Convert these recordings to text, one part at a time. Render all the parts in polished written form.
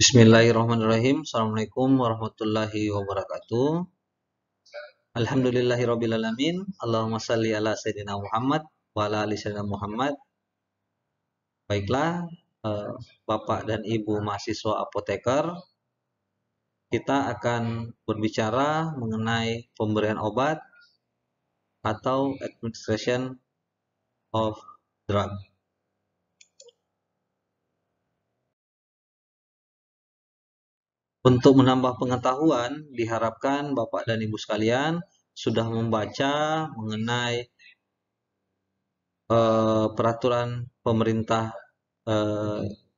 Bismillahirrahmanirrahim. Assalamualaikum warahmatullahi wabarakatuh. Alhamdulillahirrabbilalamin. Allahumma salli ala Sayyidina Muhammad wa ala ali Sayyidina Muhammad. Baiklah, Bapak dan Ibu mahasiswa apoteker, kita akan berbicara mengenai pemberian obat atau administration of drug. Untuk menambah pengetahuan, diharapkan Bapak dan Ibu sekalian sudah membaca mengenai peraturan pemerintah,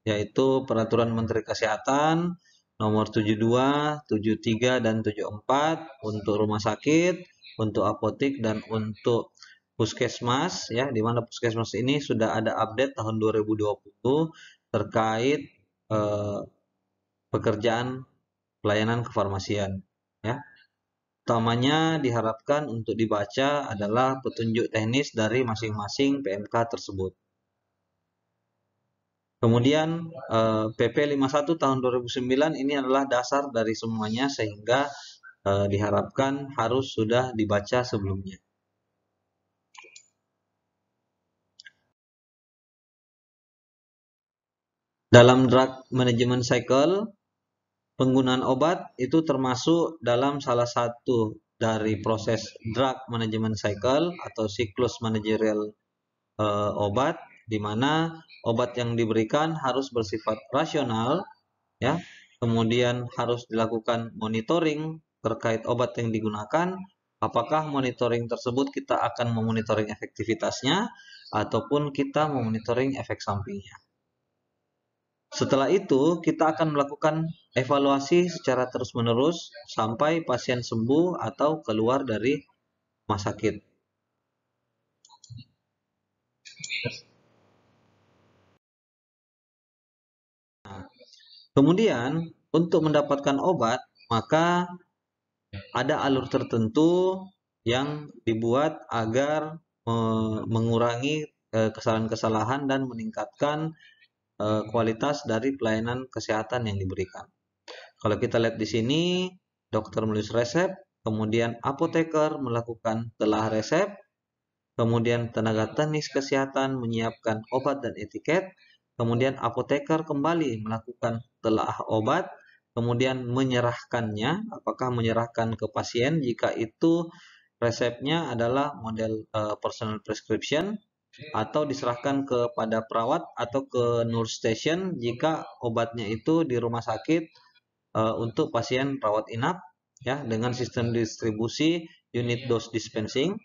yaitu Peraturan Menteri Kesehatan nomor 72, 73, dan 74 untuk rumah sakit, untuk apotek, dan untuk puskesmas, ya, di mana puskesmas ini sudah ada update tahun 2020 terkait pekerjaan pelayanan kefarmasian, ya. Utamanya diharapkan untuk dibaca adalah petunjuk teknis dari masing-masing PMK tersebut. Kemudian PP 51 tahun 2009 ini adalah dasar dari semuanya, sehingga diharapkan harus sudah dibaca sebelumnya. Dalam drug management cycle, penggunaan obat itu termasuk dalam salah satu dari proses drug management cycle atau siklus manajerial obat, di mana obat yang diberikan harus bersifat rasional, ya. Kemudian harus dilakukan monitoring terkait obat yang digunakan. Apakah monitoring tersebut kita akan memonitoring efektivitasnya ataupun kita memonitoring efek sampingnya. Setelah itu, kita akan melakukan evaluasi secara terus-menerus sampai pasien sembuh atau keluar dari rumah sakit. Nah, kemudian, untuk mendapatkan obat, maka ada alur tertentu yang dibuat agar mengurangi kesalahan-kesalahan dan meningkatkan kualitas dari pelayanan kesehatan yang diberikan. Kalau kita lihat di sini, dokter menulis resep, kemudian apoteker melakukan telah resep, kemudian tenaga teknis kesehatan menyiapkan obat dan etiket, kemudian apoteker kembali melakukan telah obat, kemudian menyerahkannya, apakah menyerahkan ke pasien jika itu resepnya adalah model personal prescription, atau diserahkan kepada perawat atau ke nurse station jika obatnya itu di rumah sakit untuk pasien rawat inap, ya, dengan sistem distribusi unit dose dispensing.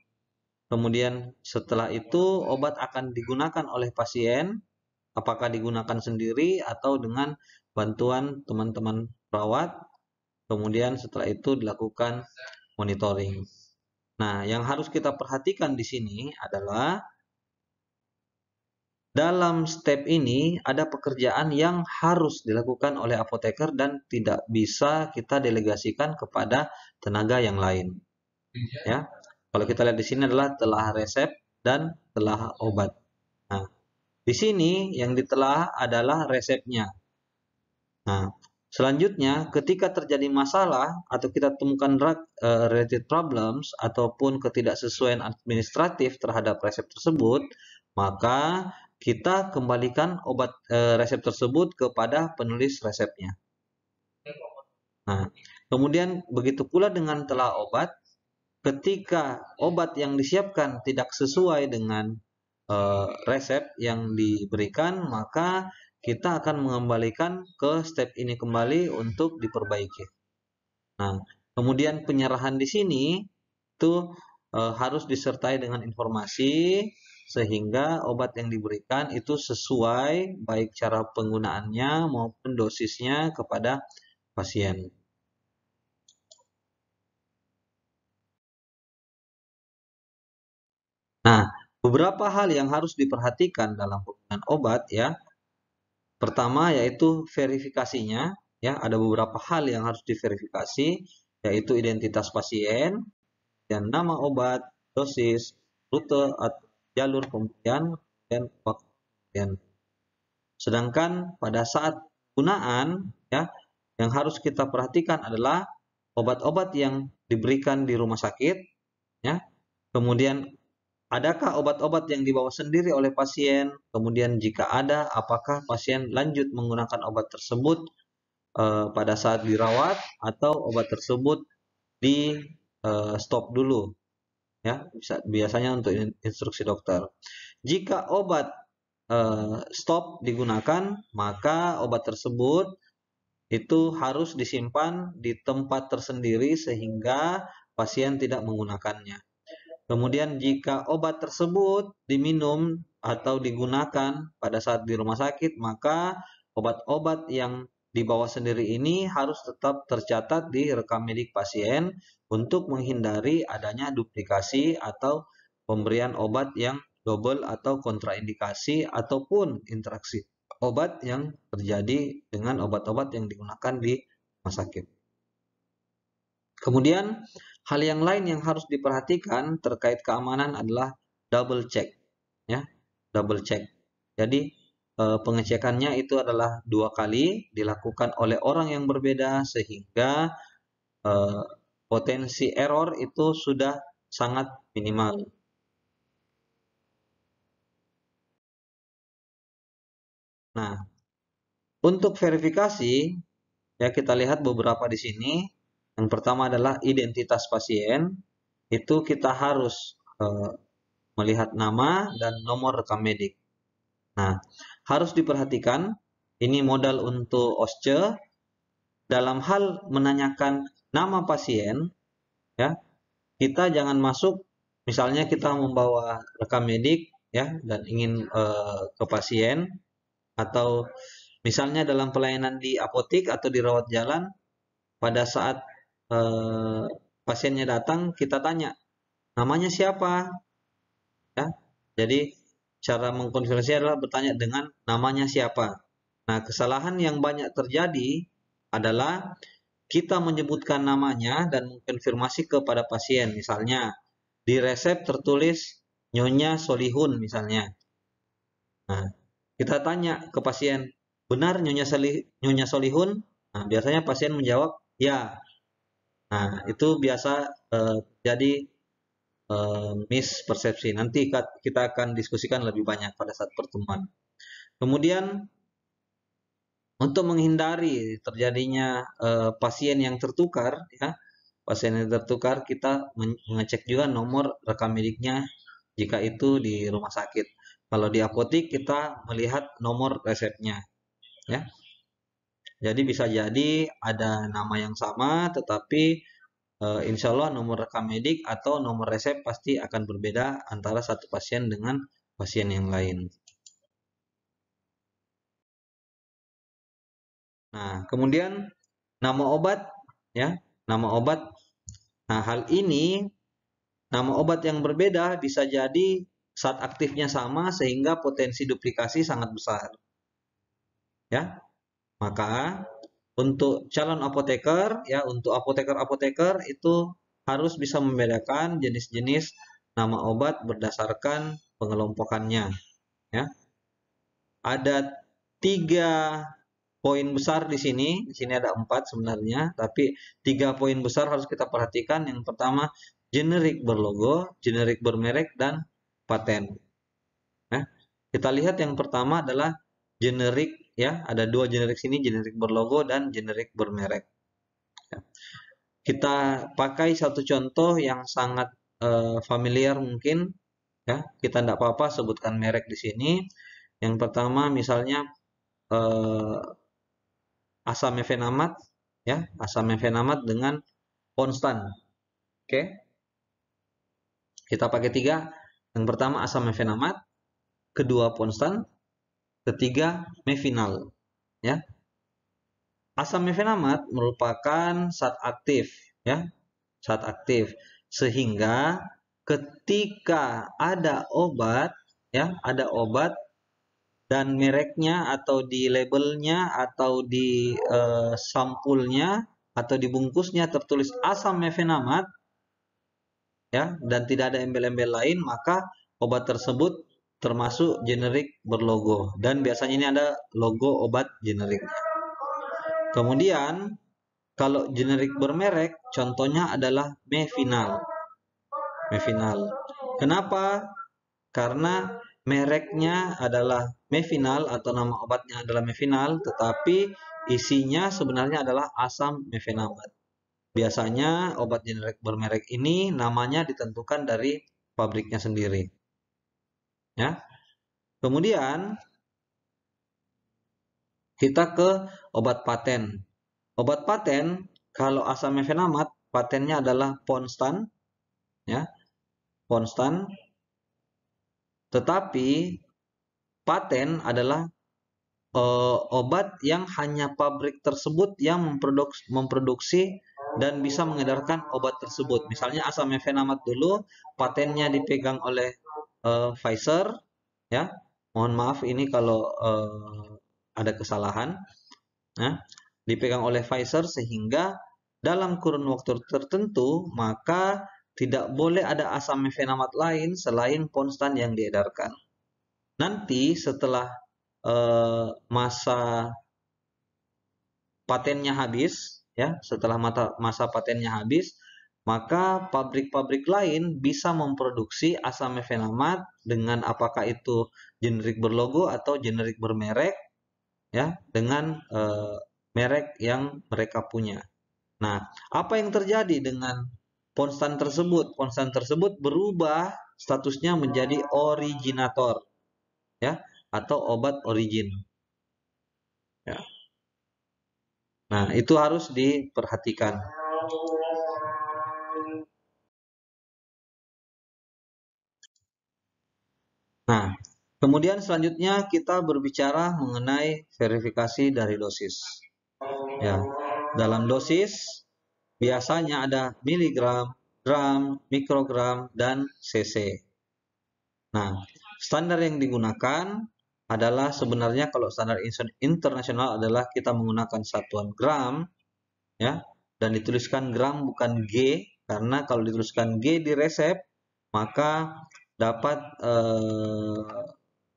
Kemudian setelah itu obat akan digunakan oleh pasien, apakah digunakan sendiri atau dengan bantuan teman-teman perawat. Kemudian setelah itu dilakukan monitoring. Nah, yang harus kita perhatikan di sini adalah dalam step ini ada pekerjaan yang harus dilakukan oleh apoteker dan tidak bisa kita delegasikan kepada tenaga yang lain. Ya, kalau kita lihat di sini adalah telah resep dan telah obat. Nah, di sini yang ditelaah adalah resepnya. Nah, selanjutnya ketika terjadi masalah atau kita temukan drug related problems ataupun ketidaksesuaian administratif terhadap resep tersebut, maka kita kembalikan obat resep tersebut kepada penulis resepnya. Nah, kemudian begitu pula dengan telah obat, ketika obat yang disiapkan tidak sesuai dengan resep yang diberikan, maka kita akan mengembalikan ke step ini kembali untuk diperbaiki. Nah, kemudian penyerahan di sini itu harus disertai dengan informasi sehingga obat yang diberikan itu sesuai baik cara penggunaannya maupun dosisnya kepada pasien. Nah, beberapa hal yang harus diperhatikan dalam penggunaan obat, ya. Pertama yaitu verifikasinya, ya, ada beberapa hal yang harus diverifikasi, yaitu identitas pasien, dan nama obat, dosis, rute atau jalur pemberian, dan waktu pemberian. Sedangkan pada saat penggunaan ya yang harus kita perhatikan adalah obat-obat yang diberikan di rumah sakit ya. Kemudian adakah obat-obat yang dibawa sendiri oleh pasien? Kemudian jika ada, apakah pasien lanjut menggunakan obat tersebut pada saat dirawat atau obat tersebut di stop dulu ya, biasanya untuk instruksi dokter. Jika obat stop digunakan, maka obat tersebut itu harus disimpan di tempat tersendiri sehingga pasien tidak menggunakannya. Kemudian jika obat tersebut diminum atau digunakan pada saat di rumah sakit, maka obat-obat yang dibawa sendiri ini harus tetap tercatat di rekam medik pasien untuk menghindari adanya duplikasi atau pemberian obat yang double atau kontraindikasi ataupun interaksi obat yang terjadi dengan obat-obat yang digunakan di rumah sakit. Kemudian hal yang lain yang harus diperhatikan terkait keamanan adalah double check ya, double check. Jadi pengecekannya itu adalah 2 kali dilakukan oleh orang yang berbeda sehingga potensi error itu sudah sangat minimal. Nah, untuk verifikasi ya kita lihat beberapa di sini. Yang pertama adalah identitas pasien. Itu kita harus melihat nama dan nomor rekam medik. Nah, harus diperhatikan ini modal untuk OSCE dalam hal menanyakan nama pasien ya. Kita jangan masuk misalnya kita membawa rekam medik ya dan ingin ke pasien atau misalnya dalam pelayanan di apotek atau di rawat jalan pada saat pasiennya datang kita tanya namanya siapa ya. Jadi cara mengkonfirmasi adalah bertanya dengan namanya siapa. Nah, kesalahan yang banyak terjadi adalah kita menyebutkan namanya dan mengkonfirmasi kepada pasien. Misalnya di resep tertulis Nyonya Solihun misalnya. Nah, kita tanya ke pasien, benar Nyonya Solihun? Nah, biasanya pasien menjawab ya. Nah, itu biasa jadi mispersepsi. Nanti kita akan diskusikan lebih banyak pada saat pertemuan. Kemudian untuk menghindari terjadinya pasien yang tertukar, ya, pasien yang tertukar kita mengecek juga nomor rekam mediknya jika itu di rumah sakit. Kalau di apotek kita melihat nomor resepnya, ya. Jadi bisa jadi ada nama yang sama, tetapi insya Allah nomor rekam medik atau nomor resep pasti akan berbeda antara satu pasien dengan pasien yang lain. Nah, kemudian nama obat, ya, nama obat. Nah, hal ini nama obat yang berbeda bisa jadi saat aktifnya sama sehingga potensi duplikasi sangat besar. Ya, maka untuk calon apoteker, ya, untuk apoteker-apoteker itu harus bisa membedakan jenis-jenis nama obat berdasarkan pengelompokannya. Ya, ada 3 poin besar di sini. Di sini ada 4 sebenarnya, tapi 3 poin besar harus kita perhatikan. Yang pertama, generik berlogo, generik bermerek, dan paten. Nah, kita lihat yang pertama adalah generik, ya, ada 2 generik sini, generik berlogo dan generik bermerek. Ya. Kita pakai satu contoh yang sangat familiar mungkin, ya. Kita tidak apa-apa sebutkan merek di sini. Yang pertama misalnya asam mefenamat, ya, asam mefenamat dengan konstan. Oke. Kita pakai 3. Yang pertama asam mefenamat, kedua konstan, ketiga mefinal, ya. Asam mefenamat merupakan zat aktif, ya, zat aktif, sehingga ketika ada obat, ya, ada obat dan mereknya atau di labelnya atau di sampulnya atau di bungkusnya tertulis asam mefenamat, ya, dan tidak ada embel-embel lain, maka obat tersebut termasuk generik berlogo dan biasanya ini ada logo obat generiknya. Kemudian kalau generik bermerek, contohnya adalah Mefinal. Kenapa? Karena mereknya adalah Mefinal atau nama obatnya adalah Mefinal, tetapi isinya sebenarnya adalah asam mefenamat. Biasanya obat generik bermerek ini namanya ditentukan dari pabriknya sendiri. Ya. Kemudian kita ke obat paten. Obat paten kalau asam mefenamat patennya adalah Ponstan, ya, Ponstan. Tetapi paten adalah obat yang hanya pabrik tersebut yang memproduksi dan bisa mengedarkan obat tersebut. Misalnya asam mefenamat dulu patennya dipegang oleh Pfizer, ya. Mohon maaf ini kalau ada kesalahan, ya. Dipegang oleh Pfizer sehingga dalam kurun waktu tertentu maka tidak boleh ada asam mefenamat lain selain Ponstan yang diedarkan. Nanti setelah masa patennya habis, ya, setelah masa patennya habis, maka pabrik-pabrik lain bisa memproduksi asam mefenamat dengan apakah itu generik berlogo atau generik bermerek, ya, dengan merek yang mereka punya. Nah, apa yang terjadi dengan Ponstan tersebut? Ponstan tersebut berubah statusnya menjadi originator, ya, atau obat origin. Ya. Nah, itu harus diperhatikan. Nah, kemudian selanjutnya kita berbicara mengenai verifikasi dari dosis. Ya, dalam dosis biasanya ada miligram, gram, mikrogram, dan cc. Nah, standar yang digunakan adalah sebenarnya kalau standar internasional adalah kita menggunakan satuan gram, ya, dan dituliskan gram bukan G, karena kalau dituliskan G di resep maka dapat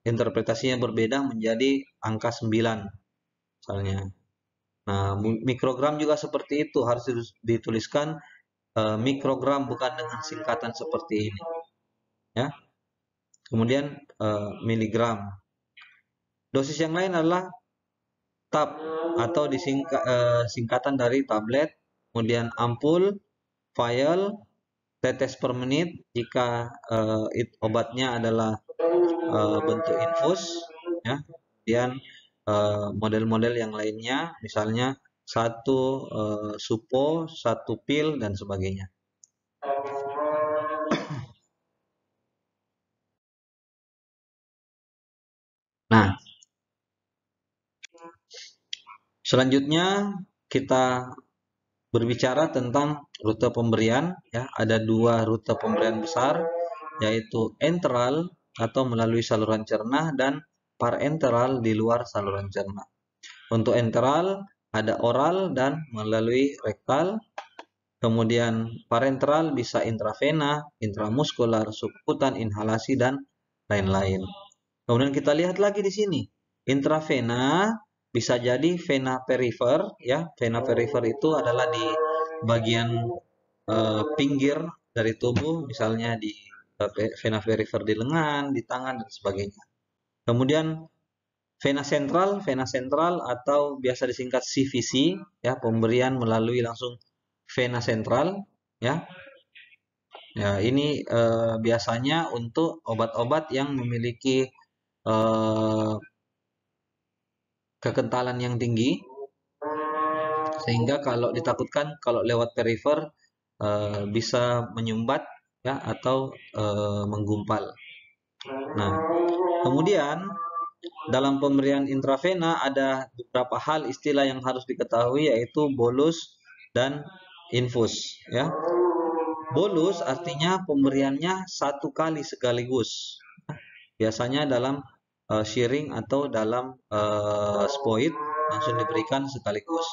interpretasinya berbeda menjadi angka 9 misalnya. Nah, mikrogram juga seperti itu, harus dituliskan mikrogram bukan dengan singkatan seperti ini, ya. Kemudian miligram. Dosis yang lain adalah tab atau singkatan dari tablet, kemudian ampul, vial, tetes per menit jika obatnya adalah bentuk infus, ya. Kemudian model-model yang lainnya, misalnya satu supo, satu pil, dan sebagainya. Nah, selanjutnya kita berbicara tentang rute pemberian, ya. Ada dua rute pemberian besar, yaitu enteral atau melalui saluran cerna dan parenteral di luar saluran cerna. Untuk enteral ada oral dan melalui rektal. Kemudian parenteral bisa intravena, intramuskular, subkutan, inhalasi, dan lain-lain. Kemudian kita lihat lagi di sini. Intravena bisa jadi vena perifer, ya. Vena perifer itu adalah di bagian pinggir dari tubuh, misalnya di vena perifer di lengan, di tangan, dan sebagainya. Kemudian vena sentral atau biasa disingkat CVC, ya, pemberian melalui langsung vena sentral, ya. Ya, ini biasanya untuk obat-obat yang memiliki kekentalan yang tinggi, sehingga kalau ditakutkan kalau lewat perifer bisa menyumbat, ya, atau menggumpal. Nah, kemudian dalam pemberian intravena ada beberapa hal istilah yang harus diketahui, yaitu bolus dan infus, ya. Bolus artinya pemberiannya satu kali sekaligus. Biasanya dalam syring atau dalam spoid langsung diberikan sekaligus.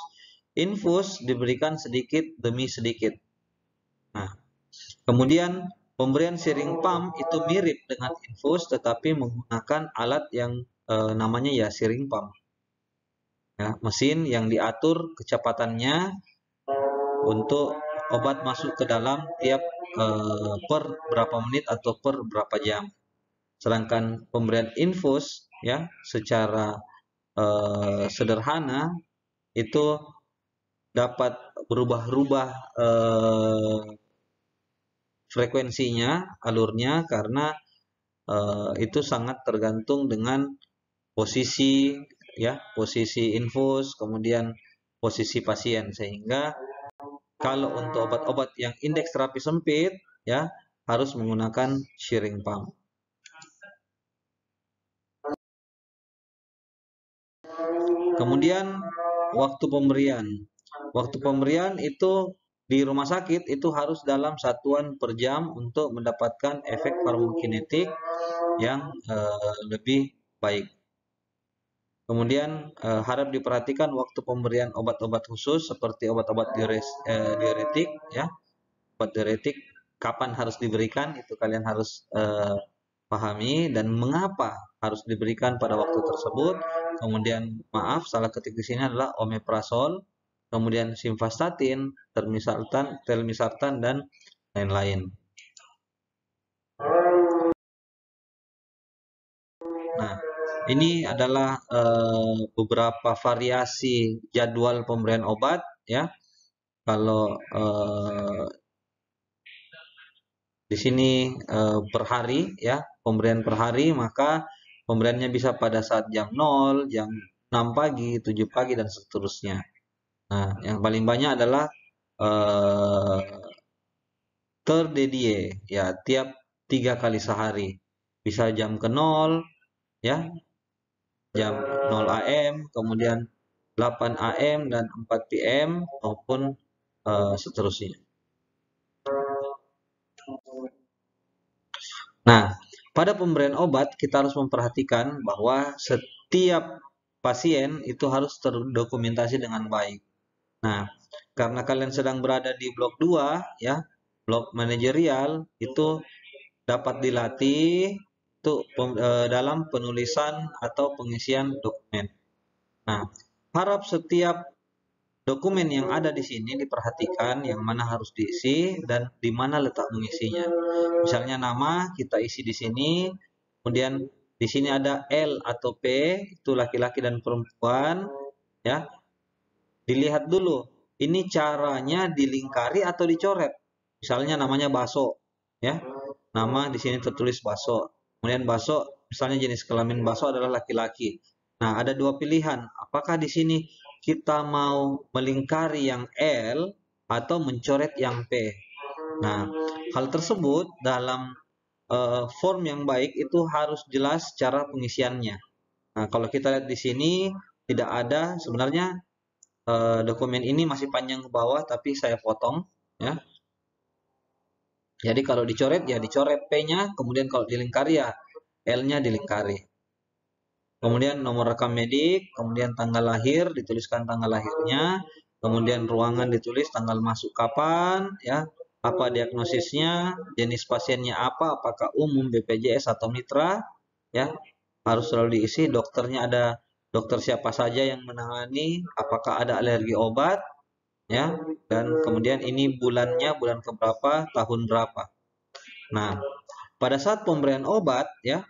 Infus diberikan sedikit demi sedikit. Nah, kemudian pemberian syring pump itu mirip dengan infus tetapi menggunakan alat yang namanya ya syring pump. ya, mesin yang diatur kecepatannya untuk obat masuk ke dalam tiap per berapa menit atau per berapa jam. Sedangkan pemberian infus ya secara sederhana itu dapat berubah-ubah frekuensinya, alurnya karena itu sangat tergantung dengan posisi ya, posisi infus, kemudian posisi pasien, sehingga kalau untuk obat-obat yang indeks terapi sempit ya harus menggunakan shearing pump. Kemudian waktu pemberian. Waktu pemberian itu di rumah sakit itu harus dalam satuan per jam untuk mendapatkan efek farmakokinetik yang lebih baik. Kemudian harap diperhatikan waktu pemberian obat-obat khusus seperti obat-obat diuretik ya. Obat diuretik kapan harus diberikan itu kalian harus pahami dan mengapa harus diberikan pada waktu tersebut. Kemudian maaf salah ketik di sini adalah omeprazol, kemudian simvastatin, telmisartan dan lain-lain. Nah, ini adalah beberapa variasi jadwal pemberian obat ya. Kalau di sini per hari ya, pemberian per hari, maka pemberiannya bisa pada saat jam 0, jam 6 pagi, 7 pagi dan seterusnya. Nah, yang paling banyak adalah terdedie ya, tiap 3 kali sehari. Bisa jam ke 0 ya, jam 0 AM, kemudian 8 AM dan 4 PM maupun seterusnya. Nah, pada pemberian obat kita harus memperhatikan bahwa setiap pasien itu harus terdokumentasi dengan baik. Nah, karena kalian sedang berada di blok 2 ya, blok manajerial, itu dapat dilatih itu dalam penulisan atau pengisian dokumen. Nah, harap setiap dokumen yang ada di sini diperhatikan yang mana harus diisi dan di mana letak mengisinya. Misalnya nama kita isi di sini, kemudian di sini ada L atau P, itu laki-laki dan perempuan, ya. Dilihat dulu, ini caranya dilingkari atau dicoret. Misalnya namanya baso, ya. Nama di sini tertulis baso. Kemudian baso, misalnya jenis kelamin baso adalah laki-laki. Nah, ada dua pilihan. Apakah di sini kita mau melingkari yang L atau mencoret yang P? Nah, hal tersebut dalam form yang baik itu harus jelas cara pengisiannya. Nah, kalau kita lihat di sini tidak ada, sebenarnya dokumen ini masih panjang ke bawah tapi saya potong ya. Jadi kalau dicoret ya dicoret P-nya, kemudian kalau dilingkari ya L-nya dilingkari. Kemudian nomor rekam medik, kemudian tanggal lahir, dituliskan tanggal lahirnya, kemudian ruangan ditulis tanggal masuk kapan, ya, apa diagnosisnya, jenis pasiennya apa, apakah umum, BPJS atau mitra, ya, harus selalu diisi. Dokternya ada dokter siapa saja yang menangani, apakah ada alergi obat, ya, dan kemudian ini bulannya bulan keberapa, tahun berapa. Nah, pada saat pemberian obat, ya,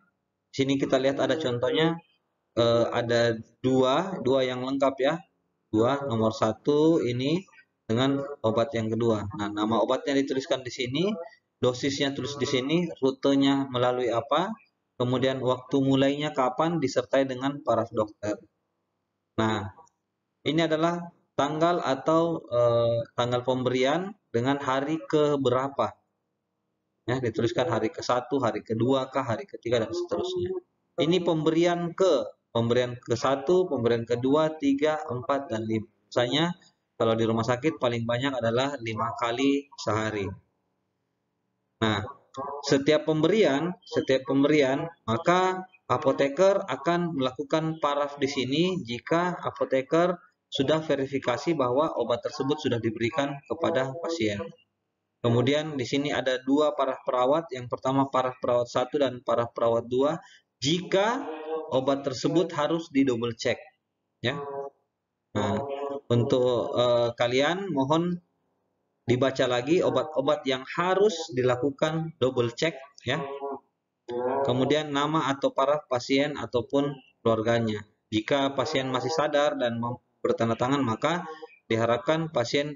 sini kita lihat ada contohnya, ada dua yang lengkap ya, nomor 1 ini dengan obat yang kedua. Nah, nama obatnya dituliskan di sini, dosisnya tulis di sini, rutenya melalui apa, kemudian waktu mulainya kapan disertai dengan paraf dokter. Nah, ini adalah tanggal atau tanggal pemberian dengan hari ke berapa. Ya, dituliskan hari ke-1, hari kedua kah, hari ketiga dan seterusnya. Ini pemberian ke-1, pemberian kedua, 3, 4 dan 5. Misalnya kalau di rumah sakit paling banyak adalah 5 kali sehari. Nah, setiap pemberian maka apoteker akan melakukan paraf di sini jika apoteker sudah verifikasi bahwa obat tersebut sudah diberikan kepada pasien. Kemudian di sini ada 2 paraf perawat, yang pertama paraf perawat 1 dan paraf perawat 2 jika obat tersebut harus di double check, ya. Untuk kalian mohon dibaca lagi obat-obat yang harus dilakukan double check ya. Kemudian nama atau para pasien ataupun keluarganya. Jika pasien masih sadar dan bertanda tangan, maka diharapkan pasien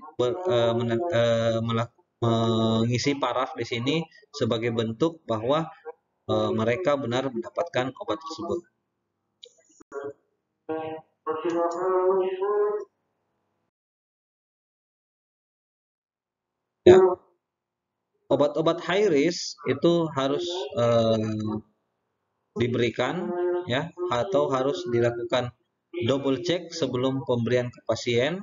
mengisi paraf di sini sebagai bentuk bahwa mereka benar mendapatkan obat tersebut. Ya, obat-obat high risk itu harus diberikan ya, atau harus dilakukan double check sebelum pemberian ke pasien,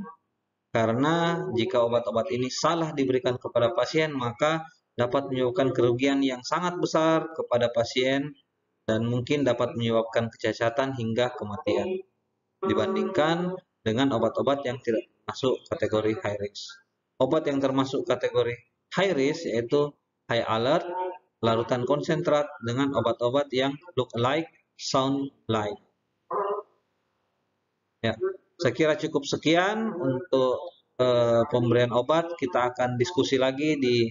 karena jika obat-obat ini salah diberikan kepada pasien maka dapat menyebabkan kerugian yang sangat besar kepada pasien dan mungkin dapat menyebabkan kecacatan hingga kematian dibandingkan dengan obat-obat yang tidak masuk kategori high risk. Obat yang termasuk kategori high risk yaitu high alert, larutan konsentrat dengan obat-obat yang look alike, sound like. Ya, saya kira cukup sekian untuk pemberian obat. Kita akan diskusi lagi di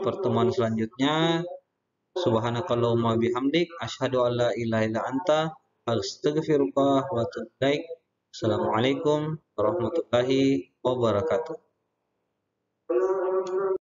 pertemuan selanjutnya. Subhanakallahumma bihamdik asyhadu an la ilaha illa anta astaghfiruka wa atubu ilaik. Assalamualaikum warahmatullahi wabarakatuh.